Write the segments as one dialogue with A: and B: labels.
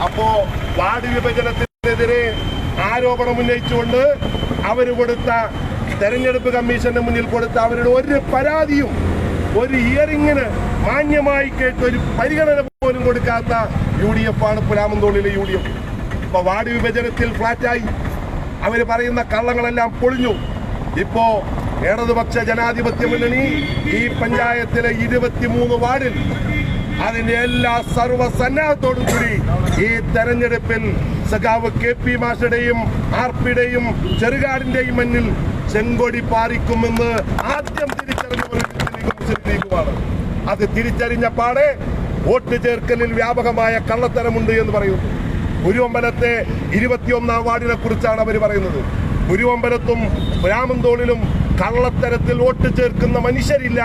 A: അപ്പോ വാർഡ് വിഭജനത്തിനെതിരെ ആരോപണം ഉന്നയിച്ചുകൊണ്ട് അവർ കൊടുത്ത തെരഞ്ഞെടുപ്പ് കമ്മീഷന്റെ മുന്നിൽ കൊടുത്ത അവരുടെ ഒരു പരാതിയും ഒരു ഹിയറിങ്ങിന് മാന്യമായി കേട്ട് ഒരു പരിഗണന പോലും കൊടുക്കാത്ത UDF ആണ് പുലാമന്തോളിലെ UDF. ഇപ്പൊ വാർഡ് വിഭജനത്തിൽ ഫ്ലാറ്റായി, അവര് പറയുന്ന കള്ളങ്ങളെല്ലാം പൊളിഞ്ഞു. ഇപ്പോ ഇടതുപക്ഷ ജനാധിപത്യ മുന്നണി ഈ പഞ്ചായത്തിലെ 23 വാർഡിൽ അതിന്റെ എല്ലാ സർവ്വസന്നാഹത്തോടും കൂടി ഈ തെരഞ്ഞെടുപ്പിൽ സഖാവ് KP മാഷയുടെയും RPയുടെയും ചെറുകാടിന്റെയും മുന്നിൽ ചെങ്കൊടി പാറിക്കുമെന്ന് ആദ്യം തിരിച്ചറിഞ്ഞവരുമാണ്. അത് തിരിച്ചറിഞ്ഞ പാടെ വോട്ട് ചേർക്കലിൽ വ്യാപകമായ കള്ളത്തരമുണ്ട് എന്ന് പറയുന്നു. കുരുവമ്പലത്തെ 21ാം വാർഡിനെ കുറിച്ചാണ് അവർ പറയുന്നത്. കുരുവമ്പലത്തും പുലാമന്തോളിലും കള്ളത്തരത്തിൽ വോട്ട് ചേർക്കുന്ന മനുഷ്യരില്ല.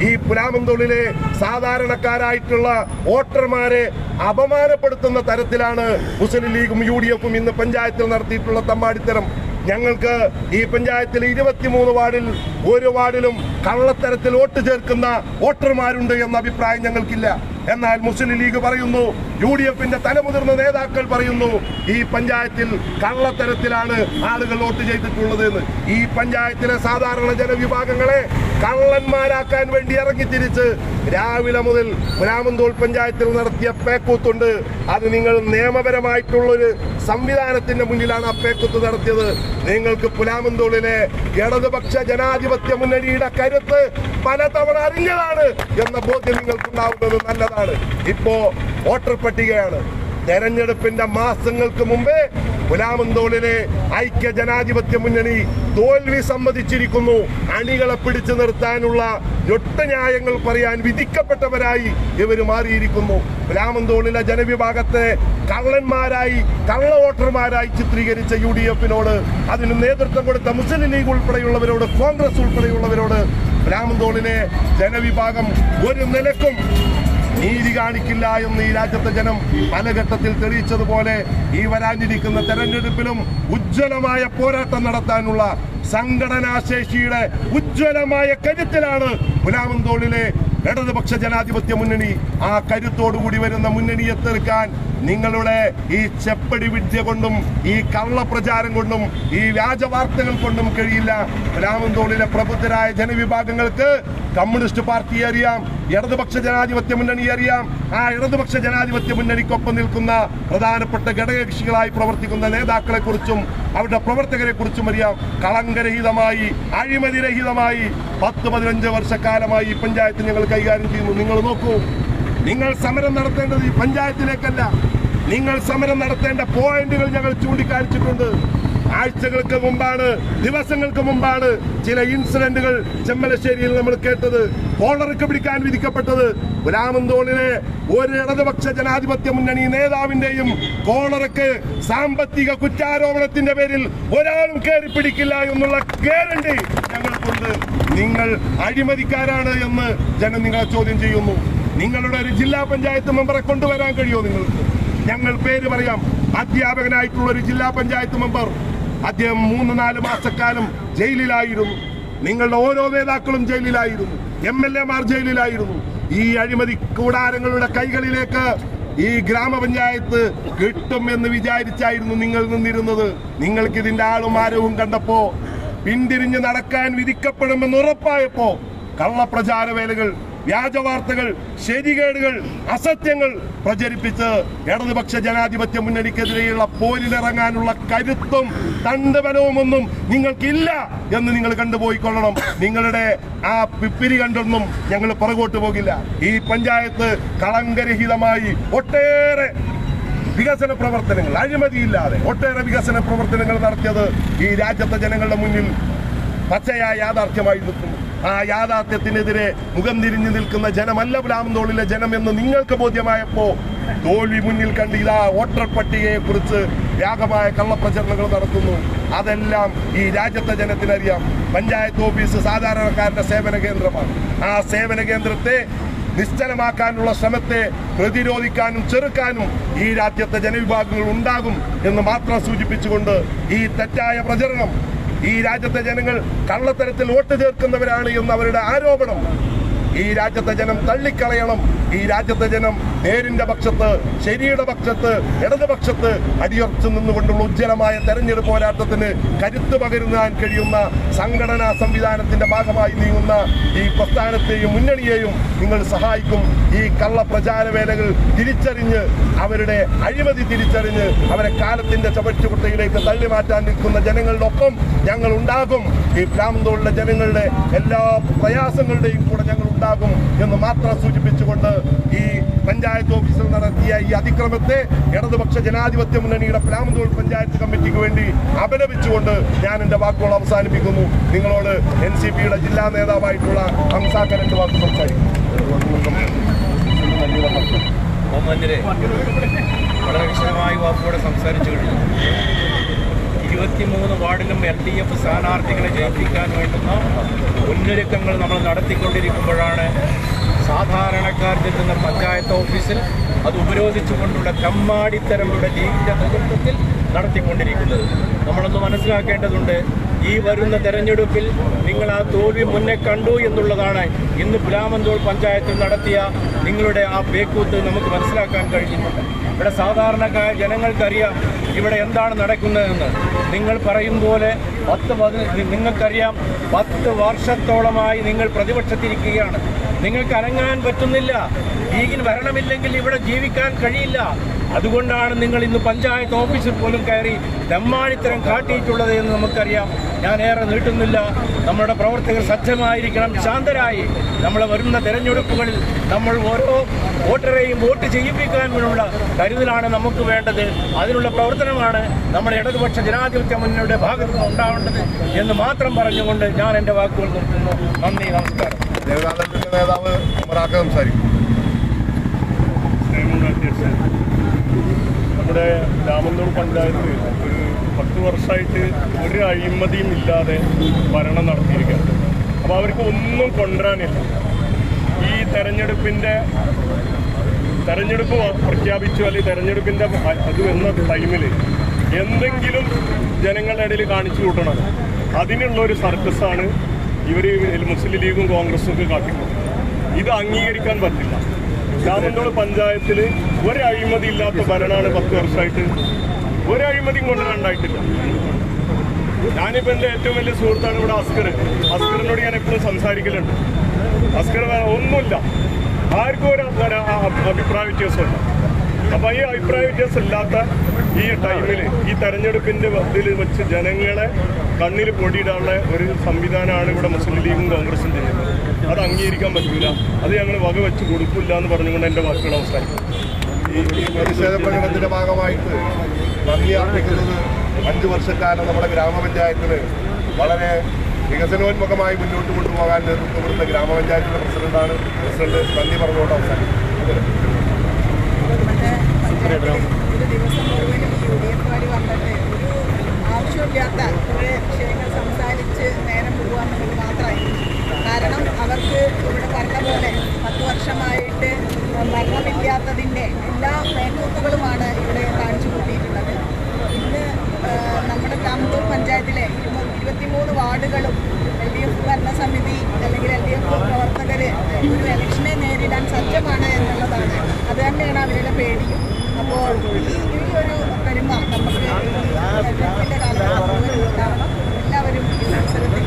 A: ഈ പുലാമന്തോളിലെ സാധാരണക്കാരായിട്ടുള്ള വോട്ടർമാരെ അപമാനപ്പെടുത്തുന്ന തരത്തിലാണ് മുസ്ലിം ലീഗും UDFും ഇന്ന് പഞ്ചായത്തിൽ നടത്തിയിട്ടുള്ള തമ്മാടിത്തരം. ഞങ്ങൾക്ക് ഈ പഞ്ചായത്തിൽ 23 വാർഡിൽ ഒരു വാർഡിലും കള്ളത്തരത്തിൽ വോട്ട് ചേർക്കുന്ന വോട്ടർമാരുണ്ട് എന്ന അഭിപ്രായം ഞങ്ങൾക്കില്ല. എന്നാൽ മുസ്ലിം ലീഗ് പറയുന്നു, UDFന്റെ തലമുതിർന്ന നേതാക്കൾ പറയുന്നു, ഈ പഞ്ചായത്തിൽ കള്ളത്തരത്തിലാണ് ആളുകൾ വോട്ട് ചെയ്തിട്ടുള്ളത് എന്ന്. ഈ പഞ്ചായത്തിലെ സാധാരണ ജനവിഭാഗങ്ങളെ കള്ളന്മാരാക്കാൻ വേണ്ടി ഇറങ്ങിത്തിരിച്ച് രാവിലെ മുതൽ പുലാമന്തോൾ പഞ്ചായത്തിൽ നടത്തിയ പേക്കൂത്തുണ്ട്. അത് നിങ്ങൾ നിയമപരമായിട്ടുള്ളൊരു സംവിധാനത്തിന്റെ മുന്നിലാണ് ആ പേക്കൂത്ത് നടത്തിയത്. നിങ്ങൾക്ക് പുലാമന്തോളിലെ ഇടതുപക്ഷ ജനാധിപത്യ മുന്നണിയുടെ കരുത്ത് പലതവണ അറിഞ്ഞതാണ് എന്ന ബോധ്യം നിങ്ങൾക്കുണ്ടാവുന്നത് നല്ലതാണ്. ഇപ്പോ വോട്ടർ പട്ടികയാണ്. തെരഞ്ഞെടുപ്പിന്റെ മാസങ്ങൾക്ക് മുമ്പേ പുലാമന്തോളിലെ ഐക്യ ജനാധിപത്യ മുന്നണി തോൽവി സമ്മതിച്ചിരിക്കുന്നു. അണികളെ പിടിച്ചു നിർത്താനുള്ള ഒട്ടന്യായങ്ങൾ പറയാൻ വിധിക്കപ്പെട്ടവരായി ഇവർ മാറിയിരിക്കുന്നു. പുലാമന്തോളിലെ ജനവിഭാഗത്തെ കള്ളന്മാരായി, കള്ള വോട്ടർമാരായി ചിത്രീകരിച്ച UDFനോട്, അതിന് നേതൃത്വം കൊടുത്ത മുസ്ലിം ലീഗ് ഉൾപ്പെടെയുള്ളവരോട്, കോൺഗ്രസ് ഉൾപ്പെടെയുള്ളവരോട് പുലാമന്തോളിലെ ജനവിഭാഗം ഒരു നിലക്കും നീതി കാണിക്കില്ല എന്ന് ഈ രാജ്യത്തെ ജനം പല ഘട്ടത്തിൽ തെളിയിച്ചതുപോലെ ഈ വരാനിരിക്കുന്ന തെരഞ്ഞെടുപ്പിലും ഉജ്ജ്വലമായ പോരാട്ടം നടത്താനുള്ള സംഘടനാശേഷിയുടെ ഉജ്ജ്വലമായ കരുത്തിലാണ് പുലാമന്തോളിലെ ഇടതുപക്ഷ ജനാധിപത്യ മുന്നണി. ആ കരുത്തോടുകൂടി വരുന്ന മുന്നണിയെ തീർക്കാൻ നിങ്ങളുടെ ഈ ചെപ്പടി വിദ്യ കൊണ്ടും ഈ കള്ളപ്രചാരം കൊണ്ടും ഈ വ്യാജ വാർത്തകൾ കൊണ്ടും കഴിയില്ല. പുലാമന്തോളിലെ പ്രബുദ്ധരായ ജനവിഭാഗങ്ങൾക്ക് കമ്മ്യൂണിസ്റ്റ് പാർട്ടിയെ അറിയാം, ഇടതുപക്ഷ ജനാധിപത്യ മുന്നണിയെ അറിയാം. ആ ഇടതുപക്ഷ ജനാധിപത്യ മുന്നണിക്കൊപ്പം നിൽക്കുന്ന പ്രധാനപ്പെട്ട ഘടകകക്ഷികളായി പ്രവർത്തിക്കുന്ന നേതാക്കളെ കുറിച്ചും അവരുടെ പ്രവർത്തകരെ കുറിച്ചും അറിയാം. കളങ്കരഹിതമായി, അഴിമതിരഹിതമായി 10-15 വർഷക്കാലമായി ഈ പഞ്ചായത്ത് ഞങ്ങൾ കൈകാര്യം ചെയ്യുന്നു. നിങ്ങൾ നോക്കൂ, നിങ്ങൾ സമരം നടത്തേണ്ടത് ഈ പഞ്ചായത്തിലേക്കല്ല, നിങ്ങൾ സമരം നടത്തേണ്ട പോയിന്റുകൾ ഞങ്ങൾ ചൂണ്ടിക്കാണിച്ചിട്ടുണ്ട്. ആഴ്ചകൾക്ക് മുമ്പാണ്, ദിവസങ്ങൾക്ക് മുമ്പാണ് ചില ഇൻസിഡന്റുകൾ ചെമ്മലശ്ശേരിയിൽ നമ്മൾ കേട്ടത്. കോളറൊക്കെ പിടിക്കാൻ വിധിക്കപ്പെട്ടത് പുലാമന്തോളിലെ ഒരു ഇടതുപക്ഷ ജനാധിപത്യ മുന്നണി നേതാവിന്റെയും കോളറക്ക് സാമ്പത്തിക കുറ്റാരോപണത്തിന്റെ പേരിൽ ഒരാളും കയറി പിടിക്കില്ല എന്നുള്ള ഗ്യാരണ്ടി ഞങ്ങൾക്കുണ്ട്. നിങ്ങൾ അഴിമതിക്കാരാണ് എന്ന് ജനം നിങ്ങളെ ചോദ്യം ചെയ്യുന്നു. നിങ്ങളുടെ ഒരു ജില്ലാ പഞ്ചായത്ത് മെമ്പറെ കൊണ്ടുവരാൻ കഴിയുമോ നിങ്ങൾക്ക്? ഞങ്ങൾ പേര് പറയാം. അധ്യാപകനായിട്ടുള്ള ഒരു ജില്ലാ പഞ്ചായത്ത് മെമ്പർ, അദ്ദേഹം 3-4 മാസക്കാലം ജയിലിലായിരുന്നു. നിങ്ങളുടെ ഓരോ നേതാക്കളും ജയിലിലായിരുന്നു, MLA-മാർ ജയിലിലായിരുന്നു. ഈ അഴിമതി കൂടാരങ്ങളുടെ കൈകളിലേക്ക് ഈ ഗ്രാമപഞ്ചായത്ത് കിട്ടും എന്ന് വിചാരിച്ചായിരുന്നു നിങ്ങൾ നിന്നിരുന്നത്. നിങ്ങൾക്ക് ഇതിന്റെ ആളും ആരവും കണ്ടപ്പോ, പിന്തിരിഞ്ഞ് നടക്കാൻ വിധിക്കപ്പെടുമെന്ന് ഉറപ്പായപ്പോ കള്ളപ്രചാര വേലകൾ, വ്യാജവാർത്തകൾ, ശരികേടുകൾ, അസത്യങ്ങൾ പ്രചരിപ്പിച്ച് ഇടതുപക്ഷ ജനാധിപത്യ മുന്നണിക്കെതിരെയുള്ള പോരിലിറങ്ങാനുള്ള കരുത്തും തണ്ടുബലവും ഒന്നും നിങ്ങൾക്കില്ല എന്ന് നിങ്ങൾ കണ്ടുപോയിക്കൊള്ളണം. നിങ്ങളുടെ ആ പിപ്പിരി കണ്ടൊന്നും ഞങ്ങൾ പുറകോട്ട് പോകില്ല. ഈ പഞ്ചായത്ത് കളങ്കരഹിതമായി ഒട്ടേറെ വികസന പ്രവർത്തനങ്ങൾ, അഴിമതിയില്ലാതെ ഒട്ടേറെ വികസന പ്രവർത്തനങ്ങൾ നടത്തിയത് ഈ രാജ്യത്തെ ജനങ്ങളുടെ മുന്നിൽ പച്ചയായ യാഥാർത്ഥ്യമായി നിൽക്കുന്നു. ആ യാഥാർത്ഥ്യത്തിനെതിരെ മുഖം തിരിഞ്ഞു നിൽക്കുന്ന ജനമല്ല പുലാമന്തോളിലെ ജനം എന്ന് നിങ്ങൾക്ക് ബോധ്യമായപ്പോ തോൽവി മുന്നിൽ കണ്ട് ഇതാ വോട്ടർ പട്ടികയെ കുറിച്ച് വ്യാപകമായ കള്ളപ്രചരണങ്ങൾ നടത്തുന്നു. അതെല്ലാം ഈ രാജ്യത്തെ ജനത്തിനറിയാം. പഞ്ചായത്ത് ഓഫീസ് സാധാരണക്കാരുടെ സേവന കേന്ദ്രമാണ്. ആ സേവന കേന്ദ്രത്തെ നിശ്ചലമാക്കാനുള്ള ശ്രമത്തെ പ്രതിരോധിക്കാനും ചെറുക്കാനും ഈ രാജ്യത്തെ ജനവിഭാഗങ്ങൾ ഉണ്ടാകും എന്ന് മാത്രം സൂചിപ്പിച്ചുകൊണ്ട് ഈ തെറ്റായ പ്രചരണം, ഈ രാജ്യത്തെ ജനങ്ങൾ കള്ളത്തരത്തിൽ വോട്ട് ചേർക്കുന്നവരാണ് എന്ന അവരുടെ ആരോപണം ഈ രാജ്യത്തെ ജനം തള്ളിക്കളയണം. ഈ രാജ്യത്തെ ജനം നേരിന്റെ പക്ഷത്ത്, ശരിയുടെ പക്ഷത്ത്, ഇടതുപക്ഷത്ത് അടിയുറച്ചു നിന്നുകൊണ്ടുള്ള ഉജ്ജ്വലമായ തെരഞ്ഞെടുപ്പ് പോരാട്ടത്തിന് കരുത്ത് പകരുവാൻ കഴിയുന്ന സംഘടനാ സംവിധാനത്തിന്റെ ഭാഗമായി നീങ്ങുന്ന ഈ പ്രസ്ഥാനത്തെയും മുന്നണിയെയും നിങ്ങൾ സഹായിക്കും. ഈ കള്ള പ്രചാരവേലകൾ തിരിച്ചറിഞ്ഞ്, അവരുടെ അഴിമതി തിരിച്ചറിഞ്ഞ്, അവരെ കാലത്തിന്റെ ചവറ്റുകുട്ടയിലേക്ക് തള്ളി മാറ്റാൻ നിൽക്കുന്ന ജനങ്ങളുടെ ഒപ്പം ഞങ്ങൾ ഉണ്ടാകും. ഈ പ്ലാമന്തോളിലെ ജനങ്ങളുടെ എല്ലാ പ്രയാസങ്ങളുടെയും കൂടെ ഞങ്ങൾ ഉണ്ടാകും എന്ന് മാത്രം സൂചിപ്പിച്ചുകൊണ്ട് ഈ പഞ്ചായത്ത് ഓഫീസിൽ നടത്തിയ ഈ അതിക്രമത്തെ ഇടതുപക്ഷ ജനാധിപത്യ മുന്നണിയുടെ പ്ലാമന്തോൾ പഞ്ചായത്ത് കമ്മിറ്റിക്ക് വേണ്ടി അപലപിച്ചുകൊണ്ട് ഞാൻ എൻ്റെ വാക്കുകൾ അവസാനിപ്പിക്കുന്നു. നിങ്ങളോട് NCPയുടെ ജില്ലാ നേതാവായിട്ടുള്ള ഹംസാക്ക 2 വാക്ക് സംസാരിക്കും.
B: വളരെ വിശദമായി വാക്കുകൂടെ സംസാരിച്ചു കഴിഞ്ഞു. 23 വാർഡിലും LDF സ്ഥാനാർത്ഥികളെ ജയിപ്പിക്കാൻ വേണ്ടുന്ന മുന്നൊരുക്കങ്ങൾ നമ്മൾ നടത്തിക്കൊണ്ടിരിക്കുമ്പോഴാണ് സാധാരണക്കാർ ചെല്ലുന്ന പഞ്ചായത്ത് ഓഫീസിൽ അത് ഉപരോധിച്ചുകൊണ്ടുള്ള കമ്മാടിത്തരങ്ങളുടെ ലീഗിൻ്റെ നേതൃത്വത്തിൽ നടത്തിക്കൊണ്ടിരിക്കുന്നത്. നമ്മളൊന്ന് മനസ്സിലാക്കേണ്ടതുണ്ട്. ഈ വരുന്ന തെരഞ്ഞെടുപ്പിൽ നിങ്ങൾ ആ തോൽവി മുന്നേ കണ്ടു എന്നുള്ളതാണ് ഇന്ന് പ്ലാമന്തോൾ പഞ്ചായത്തിൽ നടത്തിയ നിങ്ങളുടെ ആ പേക്കൂത്ത് നമുക്ക് മനസ്സിലാക്കാൻ കഴിയുന്നുണ്ട്. ഇവിടെ സാധാരണക്കാർ ജനങ്ങൾക്കറിയാം ഇവിടെ എന്താണ് നടക്കുന്നതെന്ന്. നിങ്ങൾ പറയും പോലെ നിങ്ങൾക്കറിയാം 10 വർഷത്തോളമായി നിങ്ങൾ പ്രതിപക്ഷത്തിരിക്കുകയാണ്. നിങ്ങൾക്ക് അനങ്ങാൻ പറ്റുന്നില്ല. ലീഗിന് ഭരണമില്ലെങ്കിൽ ഇവിടെ ജീവിക്കാൻ കഴിയില്ല. അതുകൊണ്ടാണ് നിങ്ങൾ ഇന്ന് പഞ്ചായത്ത് ഓഫീസിൽ പോലും കയറി തെമ്മാടിത്തരം കാട്ടിയിട്ടുള്ളത് എന്ന് നമുക്കറിയാം. ഞാൻ ഏറെ നീട്ടുന്നില്ല. നമ്മുടെ പ്രവർത്തകർ സജ്ജമായിരിക്കണം, ശാന്തരായി. നമ്മളെ വരുന്ന തെരഞ്ഞെടുപ്പുകളിൽ നമ്മൾ ഓരോ വോട്ടറെയും വോട്ട് ചെയ്യിപ്പിക്കാനുള്ള കരുതലാണ് നമുക്ക് വേണ്ടത്. അതിനുള്ള പ്രവർത്തനമാണ് നമ്മുടെ ഇടതുപക്ഷ ജനാധിപത്യ മുന്നണിയുടെ ഭാഗത്ത് നിന്ന് ഉണ്ടാവേണ്ടത് എന്ന് മാത്രം പറഞ്ഞുകൊണ്ട് ഞാൻ എൻ്റെ വാക്കുകൾ നിർത്തുന്നു. നന്ദി, നമസ്കാരം.
A: ജനതാദളത്തിന്റെ നേതാവ് ഉമറാക്ക സംസാരിക്കും.
C: നമ്മുടെ പ്ലാമന്തോൾ പഞ്ചായത്ത് ഒരു 10 വർഷമായിട്ട് ഒരു അഴിമതിയും ഇല്ലാതെ ഭരണം നടത്തിയിരിക്കുകയാണ്. അപ്പോൾ അവർക്ക് ഒന്നും കൊണ്ടുവരാനില്ല. ഈ തെരഞ്ഞെടുപ്പ് പ്രഖ്യാപിച്ചു, അല്ലെങ്കിൽ തെരഞ്ഞെടുപ്പിൻ്റെ അത് വന്ന ടൈമിൽ എന്തെങ്കിലും ജനങ്ങളുടെ ഇടയിൽ കാണിച്ചു കൂട്ടണം. അതിനുള്ളൊരു സർക്കസാണ് ഇവർ മുസ്ലിം ലീഗും കോൺഗ്രസും ഒക്കെ കാട്ടിക്കുന്നത്. ഇത് അംഗീകരിക്കാൻ പറ്റില്ല. പ്ലാമന്തോൾ പഞ്ചായത്തിൽ ഒരു അഴിമതി ഇല്ലാത്ത ഭരണമാണ് 10 വർഷമായിട്ട്. ഒരു അഴിമതിയും കൊണ്ടുവരാണ്ടായിട്ടില്ല. ഞാനിപ്പോൾ എൻ്റെ ഏറ്റവും വലിയ സുഹൃത്താണ് ഇവിടെ അസ്കറിനോട് ഞാൻ എപ്പോഴും സംസാരിക്കലുണ്ട്. അസ്കർ ഒന്നുമില്ല, ആർക്കും ഒരു അഭിപ്രായ വ്യത്യാസമില്ല. അപ്പോൾ ഈ അഭിപ്രായ വ്യത്യാസം ഇല്ലാത്ത ഈ ടൈമിൽ ഈ തെരഞ്ഞെടുപ്പിൻ്റെ ഇതിൽ വെച്ച് ജനങ്ങളെ കണ്ണിൽ പൊടിയിടാനുള്ള ഒരു സംവിധാനമാണ് ഇവിടെ മുസ്ലിം ലീഗും കോൺഗ്രസും ചെയ്യുന്നത്. അത് അംഗീകരിക്കാൻ പറ്റില്ല. അത് ഞങ്ങൾ വകവെച്ച് കൊടുക്കില്ല എന്ന് പറഞ്ഞുകൊണ്ട് എൻ്റെ വാക്കുകൾ അവസാനിക്കും.
A: ഈ പ്രതിഷേധ പ്രകടനത്തിന്റെ ഭാഗമായിട്ട് നന്ദി അർപ്പിക്കുന്നത് 5 വർഷക്കാലം നമ്മുടെ ഗ്രാമപഞ്ചായത്തിന് വളരെ വികസനോന്മുഖമായി മുന്നോട്ട് കൊണ്ടുപോകാൻ നേതൃത്വം കൊടുത്ത ഗ്രാമപഞ്ചായത്തിൻ്റെ പ്രസിഡന്റ് നന്ദി പറഞ്ഞുകൊണ്ട് അവസാനിക്കും.
D: ഒരു ദിവസം മുഴുവനും UDF വന്നിട്ട് ഒരു ആവശ്യമില്ലാത്ത കുറേ വിഷയങ്ങൾ സംസാരിച്ച് നേരം പോകാമെന്നത് മാത്രമായിരുന്നു. കാരണം അവർക്ക് ഇവിടെ പറഞ്ഞ പോലെ 10 വർഷമായിട്ട് ഭരണമില്ലാത്തതിൻ്റെ എല്ലാ മേൽനോക്കുകളുമാണ് ഇവിടെ കാണിച്ചു കൂട്ടിയിട്ടുള്ളത്. ഇന്ന് നമ്മുടെ പ്ലാമന്തോൾ പഞ്ചായത്തിലെ 23 വാർഡുകളും LDF ഭരണസമിതി അല്ലെങ്കിൽ LDF പ്രവർത്തകർ ഒരു ഇലക്ഷനെ നേരിടാൻ സജ്ജമാണ് എന്നുള്ളതാണ്. അത് തന്നെയാണ് അവരുടെ പേടിയും. അപ്പോൾ ഈ ഒരു പെരുമ നമുക്ക് തെരഞ്ഞെടുപ്പിൻ്റെ കാലത്ത് ഉണ്ടാവണം. എല്ലാവരും ഈ മത്സരത്തിൽ